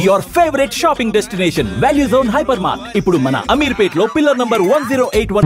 Your favourite shopping destination value zone hyper mart ఇప్పుడు మన అమీర్పేట్ లో పిల్లర్ నంబర్ 1081.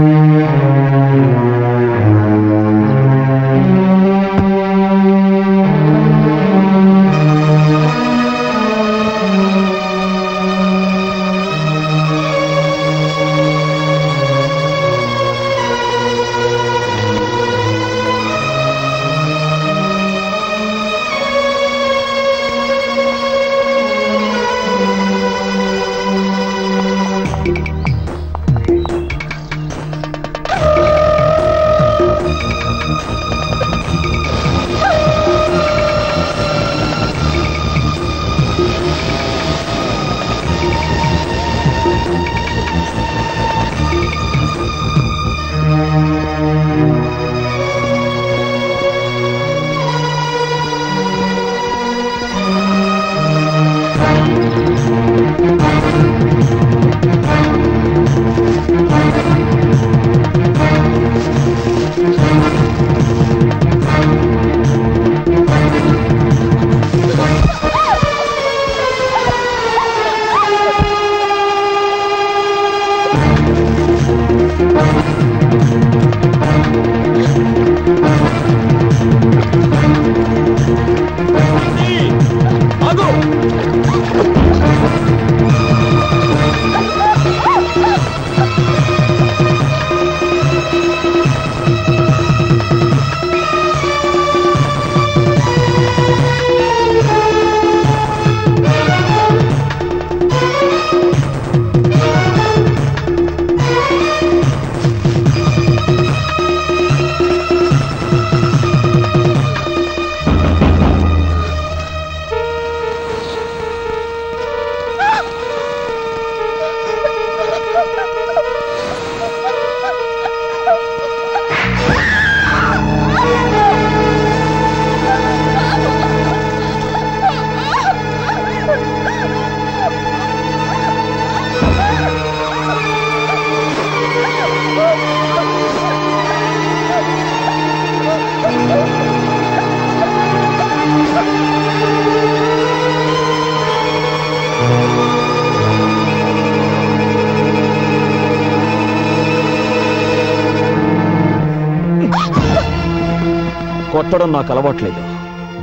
కొట్టడం నాకు అలవాట్లేదు.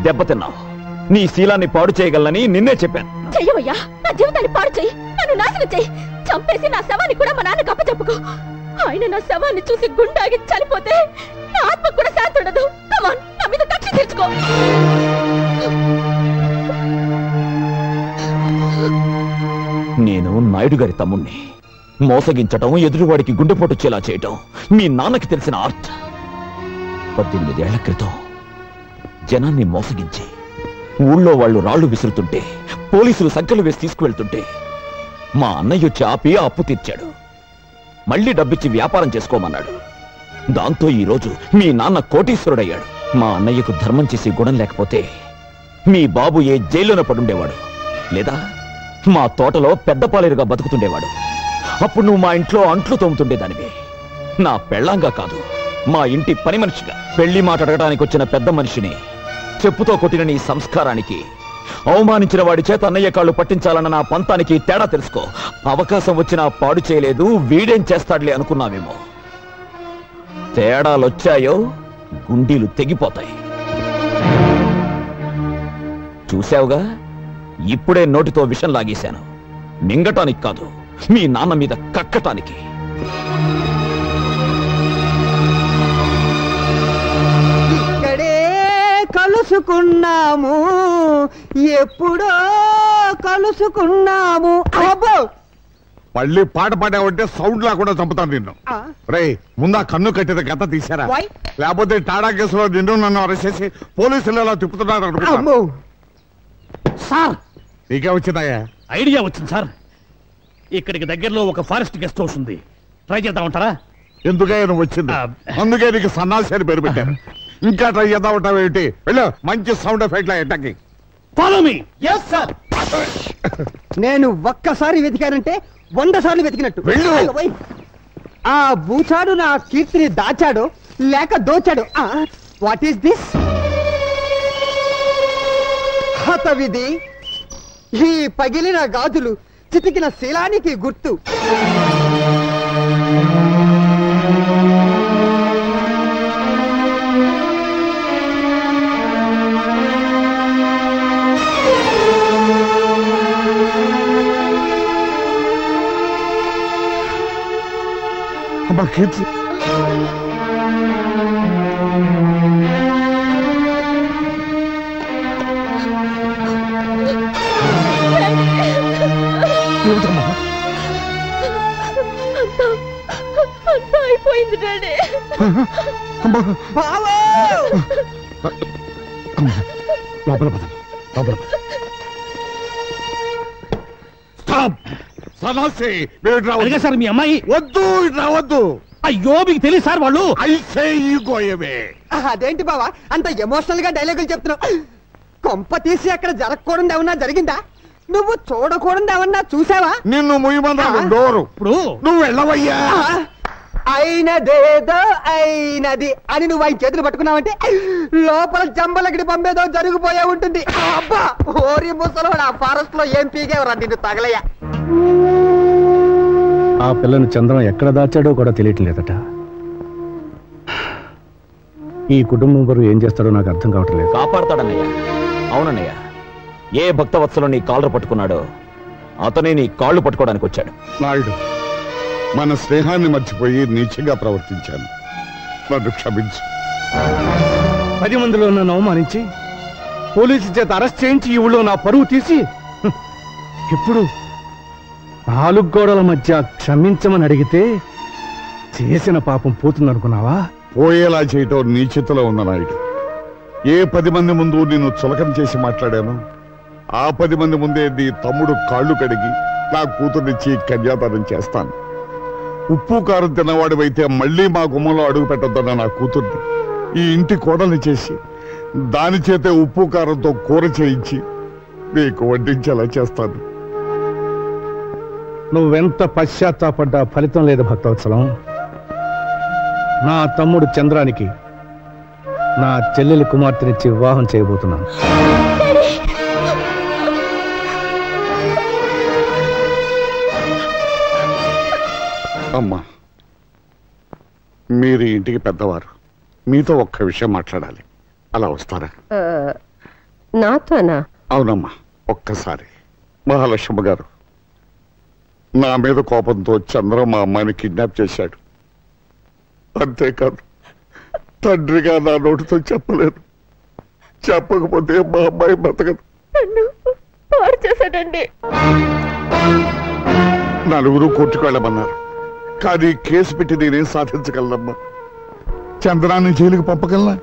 దెబ్బతిన్నావు. నీ శీలాన్ని పాడు చేయగలనని నిన్నే చెప్పాను. చెయ్యవయ్యా, నా జీవితాన్ని పాడు చెయ్యి, నన్ను నాశనం చెయ్యి, చంపేసి నా శవాన్ని కూడా మా నాన్నకు అప్పచెప్పుకో. ఆయన నా శవాన్ని చూసి గుండాగి చనిపోతే నా ఆత్మ కూడా శాంతి ఉండదు. కమాన్, నా మీద కక్ష తీర్చుకో. నేను నాయుడు గారి తమ్ముణ్ణి. మోసగించటం, ఎదురువాడికి గుండెపోటు వచ్చేలా చేయటం మీ నాన్నకి తెలిసిన ఆర్ట్. 18 ఏళ్ల క్రితం జనాన్ని మోసగించి ఊళ్ళో వాళ్ళు రాళ్లు విసురుతుంటే, పోలీసులు సంఖ్యలు వేసి తీసుకువెళ్తుంటే మా అన్నయ్య వచ్చి ఆపి అప్పు తీర్చాడు. మళ్ళీ డబ్బిచ్చి వ్యాపారం చేసుకోమన్నాడు. దాంతో ఈరోజు మీ నాన్న కోటీశ్వరుడయ్యాడు. మా అన్నయ్యకు ధర్మం చేసి గుణం లేకపోతే మీ బాబు ఏ జైల్లోనే పడుండేవాడు, లేదా మా తోటలో పెద్ద పాలేరుగా బతుకుతుండేవాడు. అప్పుడు నువ్వు మా ఇంట్లో అంట్లు తోముతుండేదానివి. నా పెళ్ళాంగా కాదు, మా ఇంటి పని మనిషిగా. పెళ్లి మాట అడగడానికి వచ్చిన పెద్ద మనిషిని చెప్పుతో కొట్టిన నీ సంస్కారానికి, అవమానించిన వాడి చేత అన్నయ్య కాళ్ళు పట్టించాలన్న నా పంతానికి తేడా తెలుసుకో. అవకాశం వచ్చినా పాడు చేయలేదు, వీడేం చేస్తాడులే అనుకున్నావేమో. తేడాలొచ్చాయో గుండీలు తెగిపోతాయి. చూశావుగా, ఇప్పుడే నోటితో విషం లాగేశాను. మింగటానికి కాదు, మీ నాన్న మీద కక్కటానికి. ఇక్కడే కలుసుకున్నాము, ఎప్పుడో కలుసుకున్నాము. అబ్బో, మళ్ళీ పాట పాడావంటే సౌండ్ లేకుండా చంపుతాను నిన్ను. రే, ముందా కన్ను కట్టిన గత తీశారా? లేకపోతే టాడా కేసులో నిన్ను నన్ను అరెస్ట్ చేసి పోలీసులు ఎలా తిప్పుతున్నారు అనుకుంటా. సార్, నీకే వచ్చిందాయా? ఐడియా వచ్చింది సార్. ఇక్కడికి దగ్గరలో ఒక ఫారెస్ట్ గెస్ట్ హౌస్ ఉంది, ట్రై చేద్దామంటారా? ఎందుకే నువ్వు వచ్చింది? అందుకే నీకు సన్నాసి అని పేరు పెట్టారు. ఇంకా ట్రై చేద్దామంటావు ఏంటి? వెళ్ళు, మంచి సౌండ్ ఎఫెక్ట్ లా ఎట్టకి. Follow me. yes sir. నేను ఒక్కసారి వెతికానంటే 100 సార్లు వెతికినట్టు. ఆ బూచాడు నా కీర్తిని దాచాడు లేక దోచాడు. What is this? హతవిధి ఈ పగిలిన గాజులు చితికిన శీలానికి గుర్తు. అమ్మా కీర్తి, ఏమిటమ్మా? అంతా అయిపోయింది డాడీ. అమ్మా బావో లోపల పద, లోపల పద. స్టాప్! సన్నాసి, మీరు ఇటు రావద్దు. అదిగా సార్ మీ అమ్మాయి. వద్దు, ఇటు రావద్దు. అయ్యో మీకు తెలియదు సార్ వాళ్ళు. I say you go away. అదేంటి బావా అంత ఎమోషనల్ గా డైలాగులు చెప్తున్నావు? కొంప తీసి అక్కడ జరగకూడదు ఏమన్నా జరిగిందా? నువ్వు చూడకూడదు ఏమన్నా చూసావా? నిన్ను ముయ్యమన్నాను డోరు. ఇప్పుడు నువ్వు వెళ్ళవయ్యా. అయినదేదో అయినది అని నువ్వు ఆయన చేతులు పట్టుకున్నావంటే లోపల జంబలగిడి పంపేదో జరిగిపోయే ఉంటుంది. అబ్బా ఓరి ముసలోడు, ఆ ఫారెస్ట్ లో ఏం పీగేవరా నిన్ను తగలయ్యా. ఆ పిల్లను చంద్రం ఎక్కడ దాచాడో కూడా తెలియట్లేదట. ఈ కుటుంబం వారు ఏం చేస్తాడో నాకు అర్థం కావట్లేదు. కాపాడతాడన్నయ్య. అవునన్నయ్య, ఏ భక్తవత్సలో నీ కాళ్ళు పట్టుకున్నాడో అతనే నీ కాళ్ళు పట్టుకోవడానికి వచ్చాడు. నాయుడు, మన స్నేహాన్ని మర్చిపోయి నీచంగా ప్రవర్తించాను, నన్ను క్షమించు. 10 మందిలో నన్ను అవమానించి పోలీసు చేత అరెస్ట్ చేయించి ఈ ఊళ్ళో నా పరువు తీసి ఇప్పుడు 4 గోడల మధ్య క్షమించమని అడిగితే చేసిన పాపం పోతుందనుకున్నావా? పోయేలా చేయటం నీ చేతిలో ఉన్న నాయుడు. ఏ 10 మంది ముందు నిన్ను చులకన చేసి మాట్లాడాను, ఆ 10 మంది ముందే నీ తమ్ముడు కాళ్ళు కడిగి నా కూతుర్నిచ్చి కన్యాదానం చేస్తాను. ఉప్పు కారం తిన్నవాడివైతే మళ్ళీ మా గుమ్మంలో అడుగు పెట్టొద్దన్న నా కూతుర్ని ఈ ఇంటి కోడల్ని చేసి దాని చేతే ఉప్పు కారంతో కూర చేయించి నీకు వడ్డించేలా చేస్తాను. నువ్వెంత పశ్చాత్తాపడ్డా ఫలితం లేదు భక్తవత్సలం. నా తమ్ముడు చంద్రానికి నా చెల్లెలి కుమార్తెనిచ్చి వివాహం చేయబోతున్నాను. అమ్మా, మీరు ఇంటికి పెద్దవారు, మీతో ఒక్క విషయం మాట్లాడాలి. అలా వస్తారా? నాతోనా? అవునమ్మా, ఒక్కసారి. మహాలక్ష్మ గారు, నా మీద కోపంతో చంద్ర మా అమ్మాయిని కిడ్నాప్ చేశాడు. అంతేకాదు, తండ్రిగా నా నోటితో చెప్పలేదు. చెప్పకపోతే మా అమ్మాయి బ్రతకదు. నన్ను పాడు చేశాడండి. నలుగురు కోర్టుకు వెళ్ళమన్నారు, కానీ కేసు పెట్టి నేనేం సాధించగలనమ్మా? చంద్రాన్ని జైలుకి పంపగలనా?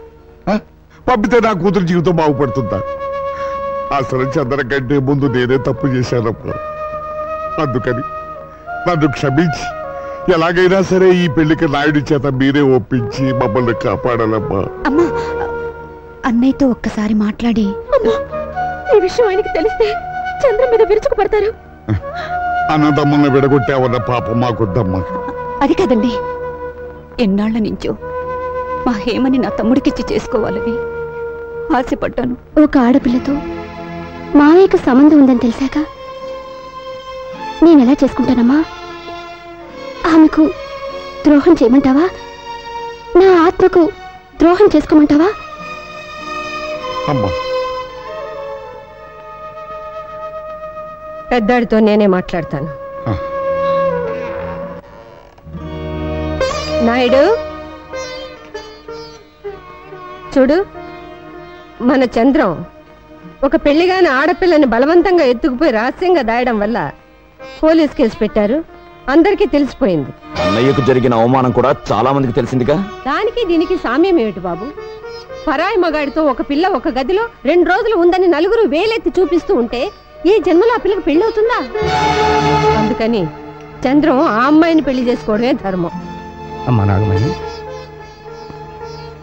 పంపితే నా కూతురు జీవితం బాగుపడుతుందా? అసలు చంద్ర కంటే ముందు నేనే తప్పు చేశానమ్మా. అందుకని నన్ను క్షమించి ఎలాగైనా సరే ఈ పెళ్లికి నాయుడి చేత మీరే ఒప్పించి మమ్మల్ని కాపాడాలమ్మా. అమ్మా, అన్నయ్యతో ఒక్కసారి మాట్లాడి. ఈ విషయం ఆయనకి తెలిస్తే చంద్ర మీద విరుచుకు పడతారు. అన్నదమ్ముల్ని విడగొట్టావన్న పాపం మాకొద్దమ్మా. అది కాదండి, ఎన్నాళ్ల నుంచో మా హేమని నా తమ్ముడికిచ్చి చేసుకోవాలని ఆశపడ్డాను. ఒక ఆడపిల్లతో మావయ్యకు సంబంధం ఉందని తెలిసాక నేనెలా చేసుకుంటానమ్మా? ఆమెకు ద్రోహం చేయమంటావా? నా ఆత్మకు ద్రోహం చేసుకోమంటావా? అమ్మా, పెద్దాడితో నేనే మాట్లాడతాను. నాయుడు, చూడు, మన చంద్రం ఒక పెళ్లిగాని ఆడపిల్లని బలవంతంగా ఎత్తుకుపోయి రహస్యంగా దాయడం వల్ల పోలీస్ కేసు పెట్టారు. అందరికీ తెలిసిపోయింది. అన్నయ్యకు జరిగిన అవమానం కూడా చాలా మందికి తెలిసిందిగా. దానికి దీనికి సామ్యం ఏమిటి బాబు? పరాయి మగాడితో ఒక పిల్ల ఒక గదిలో 2 రోజులు ఉందని నలుగురు వేలెత్తి చూపిస్తూ ఉంటే ఈ జన్మలో ఆ పిల్లకి పెళ్లి అవుతుందా? అందుకని చంద్రం ఆ అమ్మాయిని పెళ్లి చేసుకోవడమే ధర్మం. అమ్మా నాగమణి,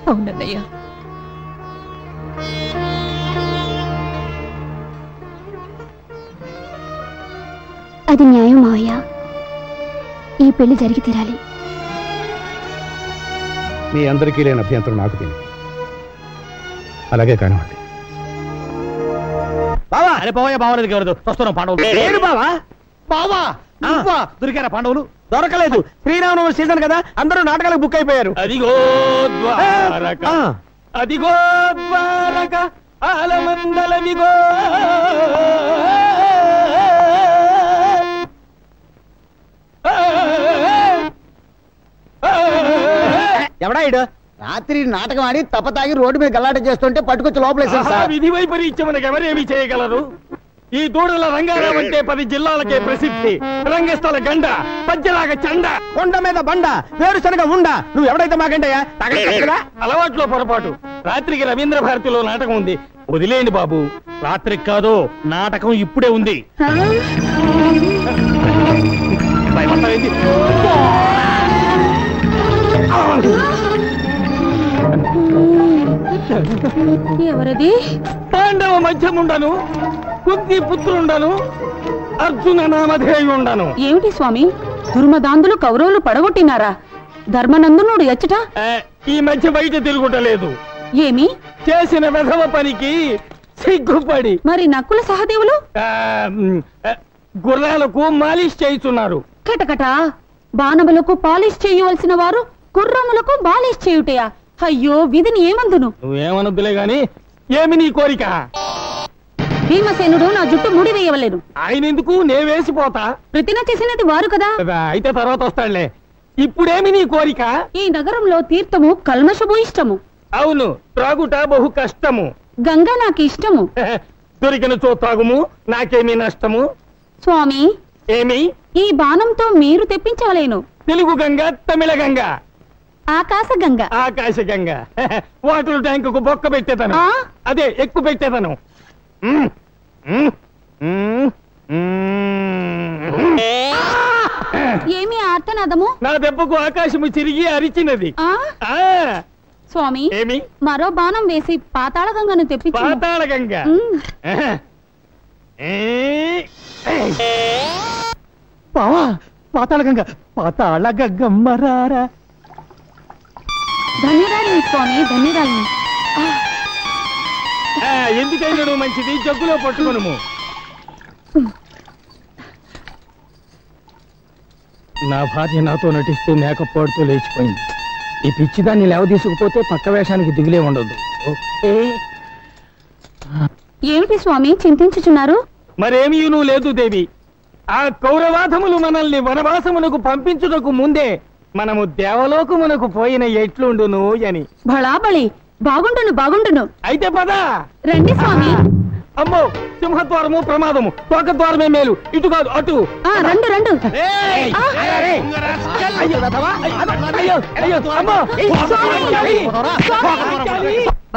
అవునన్నయ్య, అది న్యాయం మావయ్య. ఈ పెళ్లి జరిగి తీరాలి. మీ అందరికీ లేని అభ్యంతరం నాకు తెలియదు. అలాగే కానివ్వండి. బావా అరే పోయా బావలేదు ఎవరు వస్తున్నాం పాండవులు బావా బావా దొరికారా పాండవులు దొరకలేదు శ్రీరామనవమి సీజన్ కదా అందరూ నాటకాలకు బుక్ అయిపోయారు అదిగో ద్వారక అదిగో ద్వారక ఆలమందలవిగో ఎవడా ఇడు రాత్రి నాటకం ఆడి తప్పతాగి రోడ్డు మీద గల్లాట చేస్తుంటే పట్టుకొచ్చి లోపలేసారు సార్. విధి వైపరీత్యమునకు ఎవరేమి చేయగలరు? ఈ దూడల రంగారావు అంటే 10 జిల్లాలకే ప్రసిద్ధి. రంగస్థల గండ పద్యలాగ చండ కొండ మీద బండ వేరుశనగ ఉండ నువ్వు ఎవడైతే మాకంటయ్యా అలవాట్లో పొరపాటు. రాత్రికి రవీంద్ర భారతిలో నాటకం ఉంది, వదిలేండి బాబు. రాత్రికి కాదు, నాటకం ఇప్పుడే ఉంది. భయపడతావేంటి? ఎవరది? పాండవ మధ్యముండను, కుంతి పుత్రుండను, అర్జున నామధేయుండను. ఏమిటి స్వామి, దుర్మదాంధులు కౌరవులు పడగొట్టినారా? ధర్మనందనుడు ఎచ్చట ఈ మధ్య బయట తిరుగుటలేదు. ఏమి చేసిన వెధవ పనికి సిగ్గుపడి. మరి నక్కుల సహదేవులు గుర్రాలకు మాలిష్ చేయుచున్నారు. కటకట బాణములకు పాలిష్ చేయవలసిన వారు గుర్రములకు బాలిష్ చేయుటయా? అయ్యో, విధిని ఏమందును? నువ్వేమనొద్దులే గాని ఏమి నీ కోరిక? భీమసేనుడు నా జుట్టు ముడి వేయవలేను. ఆయన ఎందుకు? నే వేసిపోతా. ప్రతిన చేసినది వారు కదా. అయితే తర్వాత వస్తాడులే. ఇప్పుడేమి నీ కోరిక? ఈ నగరంలో తీర్థము కల్మషము ఇష్టము. అవును, త్రాగుట బహు కష్టము. గంగ నాకు ఇష్టము. దొరికిన చో త్రాగుము, నాకేమీ నష్టము. స్వామి, ఏమి? ఈ బాణంతో మీరు తెప్పించవలేను. తెలుగు గంగ, తమిళ గంగ, ఆకాశ గంగ. ఆకాశ గంగ. వాటర్ ట్యాంకు బొక్క పెట్టేతను, అదే ఎక్కువ పెట్టేతను. ఏమి ఆర్తనాదము? నా దెబ్బకు ఆకాశము తిరిగి అరిచినది. స్వామి, ఏమి? మరో బాణం వేసి పాతాళ గంగను తెప్పించు. పాతాళ గంగ. పాతాళ గంగ, పాతాళ గంగమ్మరారా. ధన్యరాలిని స్వామి, ధన్యరాలిని. ఎందుకైనా మంచిది, జగ్గులో పట్టుకును. నా భార్య నాతో నటిస్తూ మేకప్ పాడుతూ లేచిపోయింది. ఈ పిచ్చిదాన్ని లేవ తీసుకుపోతే పక్క వేషానికి దిగులే ఉండదు. ఏమిటి స్వామి చింతించుచున్నారు? మరేమీ లేదు దేవి. ఆ కౌరవాధములు మనల్ని వనవాసమునకు పంపించుటకు ముందే మనము దేవలోకమునకు పోయిన ఎట్లుండును అని. బళాబళి, బాగుండును బాగుండును. అయితే పద రండి స్వామి. అమ్మో, సింహద్వారము ప్రమాదము, తోకద్వారమే మేలు, ఇటు కాదు అటు. రండు రండు.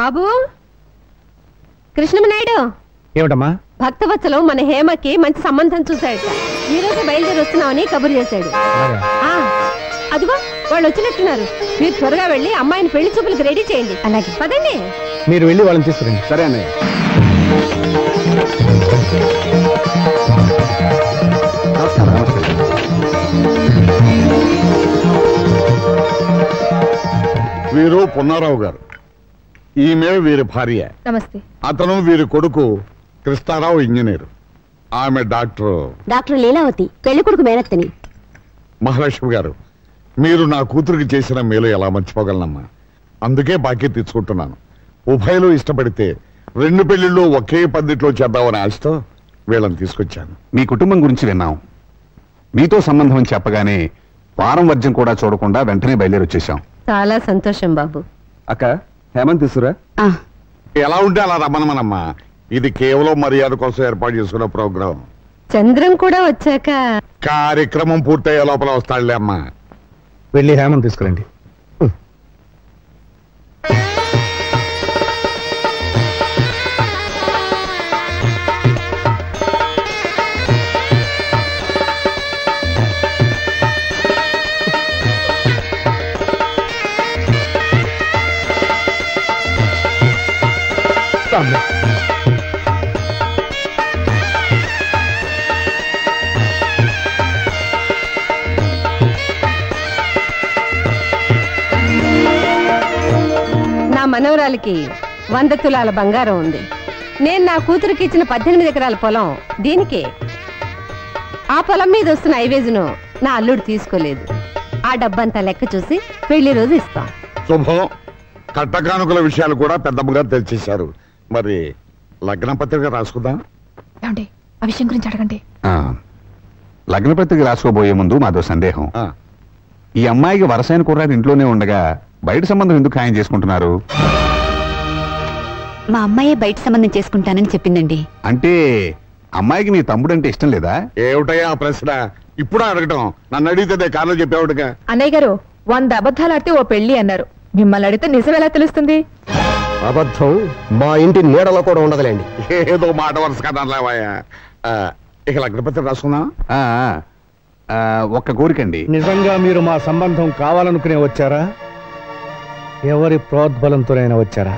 బాబు కృష్ణమనాయుడు, ఏమిటమ్మా? భక్తవత్సలం మన హేమకి మంచి సంబంధం చూశాడు. ఈ రోజు బయలుదేరి వస్తున్నామని కబురు చేశాడు. అదిగో వాళ్ళు వచ్చినట్టున్నారు. మీరు త్వరగా వెళ్ళి అమ్మాయిని పెళ్లి చూపులకు రెడీ చేయండి. అలాగే పదండి. మీరు వెళ్ళి వాళ్ళని తీసుకురండి. సరే అన్నయ్య. వీరు పున్నారావు గారు, ఈమె వీరి భార్య. నమస్తే. అతను వీరి కొడుకు కృష్ణారావు, ఇంజనీరు. ఆమె డాక్టర్ లీలావతి, పెళ్లి కొడుకు మేనత్తని. మహాలక్ష్మి గారు, మీరు నా కూతురికి చేసిన మేలు ఎలా మర్చిపోగలనమ్మా? అందుకే బాకీ తీసుకుంటున్నాను. ఉభయలు ఇష్టపడితే 2 పెళ్లిళ్ళు ఒకే పద్ధతిలో చేద్దామని ఆశతో వీళ్ళని తీసుకొచ్చాను. మీ కుటుంబం గురించి విన్నాం. మీతో సంబంధం చెప్పగానే వారం వర్జం కూడా చూడకుండా వెంటనే బయలుదేరి వచ్చేసాం. చాలా సంతోషం బాబు. అక్క, హేమంత్ తీసురా. ఎలా ఉంటే అలా రమ్మనమ్మా. ఇది కేవలం మర్యాద కోసం ఏర్పాటు చేసుకున్న ప్రోగ్రాం. చంద్రం కూడా వచ్చాక కార్యక్రమం పూర్తయ్యే లోపల వస్తాడులే అమ్మా. వెళ్ళి హేమంత్ తీసుకురండి. నా మనవరాలికి 100 తులాల బంగారం ఉంది. నేను నా కూతురికి ఇచ్చిన 18 ఎకరాల పొలం దీనికే. ఆ పొలం మీద వస్తున్న ఐవేజును నా అల్లుడు తీసుకోలేదు. ఆ డబ్బంతా లెక్క చూసి పెళ్లి రోజు ఇస్తాం. శుభం. కట్టకానుకల విషయాలు కూడా పెద్దమ్మగా తెచ్చేశారు. మరి లగ్న పత్రిక రాసుకుందాం. ఆ విషయం గురించి అడగండి. లగ్న పత్రిక రాసుకోబోయే ముందు మాదో సందేహం. ఈ అమ్మాయికి వరసైన కుర్రాడు ఇంట్లోనే ఉండగా బయట సంబంధం ఎందుకు ఖాయం చేసుకుంటున్నారు? మా అమ్మాయే బయట సంబంధం చేసుకుంటానని చెప్పిందండి. అంటే అమ్మాయికి నీ తమ్ముడు అంటే ఇష్టం లేదా? ఏమిటయ్యా ఆ ప్రశ్న ఇప్పుడు అడగటం? నన్ను అడిగితే కారణం చెప్పేవాడుగా. అన్నయ్య గారు 100 అబద్ధాలు ఆడితే ఓ పెళ్లి అన్నారు. మిమ్మల్ని అడిగితే నిజం ఎలా తెలుస్తుంది? అబద్ధం మా ఇంటి నీడలో కూడా ఉండదులేండి. ఏదో మాట వరుస కదా లేవయ్యా. ఇక లగ్నపత్రిక రాసుకుందాం. ఒక్క కోరికండి. నిజంగా మీరు మా సంబంధం కావాలనుకునే వచ్చారా, ఎవరి ప్రోద్బలంతోనైనా వచ్చారా?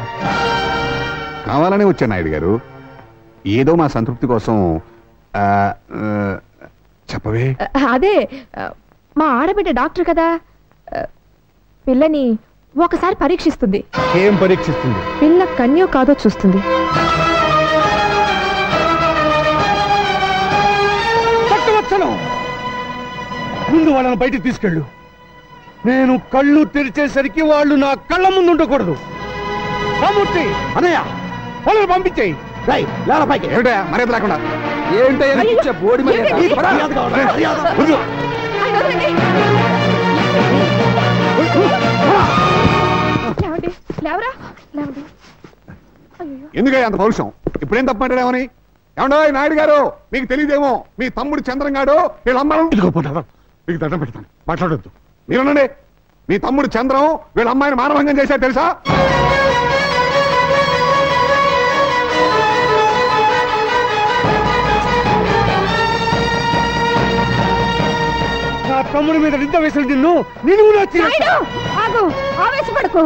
కావాలనే వచ్చా నాయుడు గారు. ఏదో మా సంతృప్తి కోసం. చెప్పవే. అదే మా ఆడబిడ్డ డాక్టర్ కదా, పిల్లని ఒకసారి పరీక్షిస్తుంది. ఏం పరీక్షిస్తుంది? పిల్ల కన్యో కాదో చూస్తుంది. ముందు వాళ్ళని బయటికి తీసుకెళ్ళు. నేను కళ్ళు తెరిచేసరికి వాళ్ళు నా కళ్ళ ముందు ఉండకూడదు. రామూర్తి అన్నయ్య వాళ్ళని పంపించేయి. మర్యాద లేకుండా ఎందుకయ్యా అంత పౌరుషం? ఇప్పుడేం తప్పమంటాడేమని? ఏమండో నాయుడు గారు, మీకు తెలియదేమో, మీ తమ్ముడు చంద్రంగాడు వీళ్ళ అమ్మాయి మీకు దండం పెడతాను, మాట్లాడొద్దు. మీరునండి, మీ తమ్ముడు చంద్రం వీళ్ళ అమ్మాయిని మానభంగం చేశారు తెలుసా? నా తమ్ముడి మీద నిద్ర వేసిన నిన్ను ఆగు, ఆవేశపడకు.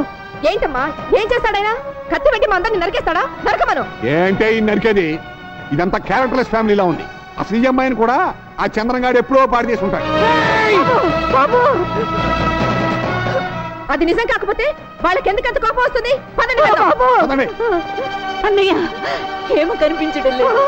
ఏంటమ్మా, ఏం చేస్తాడైనా? కత్తి పెట్టి మా అందరిని నరికేస్తాడా? నరకమను. ఏంటే ఈ నరికేది? ఇదంతా క్యారెక్టర్లెస్ ఫ్యామిలీలా ఉంది. అసలు ఈ అమ్మాయిని కూడా ఆ చంద్రంగాడు ఎప్పుడో పాడు చేసి ఉంటాడు. అది నిజం కాకపోతే వాళ్ళకి ఎందుకంత కోపం వస్తుంది? అన్నయ్య ఏమో కనిపించడం లేదు.